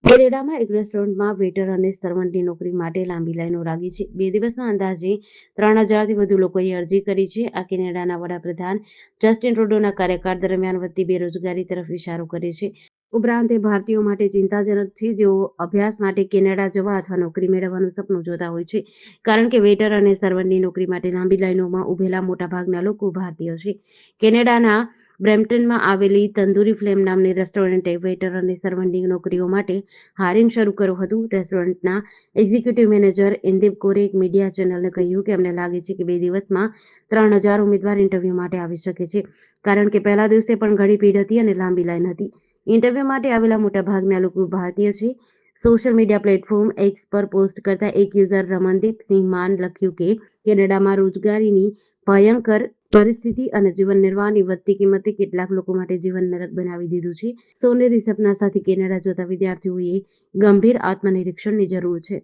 કેનેડામાં એક રેસ્ટોરન્ટમાં વેટર અને સર્વન્ટની નોકરી માટે લાંબી લાઈનો લાગી છે. 2 દિવસમાં અંદાજે 3,000થી વધુ લોકોએ અરજી કરી છે. આ કેનેડાના વડાપ્રધાન જસ્ટિન ટ્રુડોના કાર્યકાળ દરમિયાન વધતી બેરોજગારી તરફ ઇશારો કરે છે. ઉપરાંત તે ભારતીયો માટે ચિંતાજનક છે, જેઓ અભ્યાસ માટે કેનેડા જવા અથવા નોકરી મેળવવાનું સપનું જોતા હોય છે, કારણ કે વેટર અને સર્વન્ટની નોકરી માટે લાંબી લાઈનોમાં ઊભેલા મોટાભાગના લોકો ભારતીય છે. કેનેડાના બ્રેમ્પટનમાં આવેલી તંદૂરી ફ્લેમ નામની રેસ્ટોરન્ટે વેટર અને સર્વન્ટની નોકરીઓ માટે હાયરિંગ શરૂ કર્યું હતું. રેસ્ટોરન્ટના એક્ઝિક્યુટિવ મેનેજર ઇન્દીપ કૌરે એક મીડિયા ચેનલને કહ્યું કે અમને લાગે છે કે 2 દિવસમાં 3,000 ઉમેદવાર ઇન્ટરવ્યૂ માટે આવી શકે છે, કારણ કે પહેલા દિવસે પણ ઘણી ભીડ હતી અને લાંબી લાઈન હતી. ઇન્ટરવ્યૂ માટે આવેલા મોટાભાગના લોકો ભારતીય છે. સોશિયલ મીડિયા પ્લેટફોર્મ એક્સ પર પોસ્ટ કરતા એક યુઝર રમનદીપ સિંહ માન લખ્યું કે કેનેડામાં રોજગારીની ભયંકર પરિસ્થિતિ અને જીવન નિર્વાહની વધતી કિંમતે કેટલાક લોકો માટે જીવન નરક બનાવી દીધું છે. સોનેરી સપના સાથે કેનેડા જતા વિદ્યાર્થીઓએ ગંભીર આત્મનિરીક્ષણની જરૂર છે.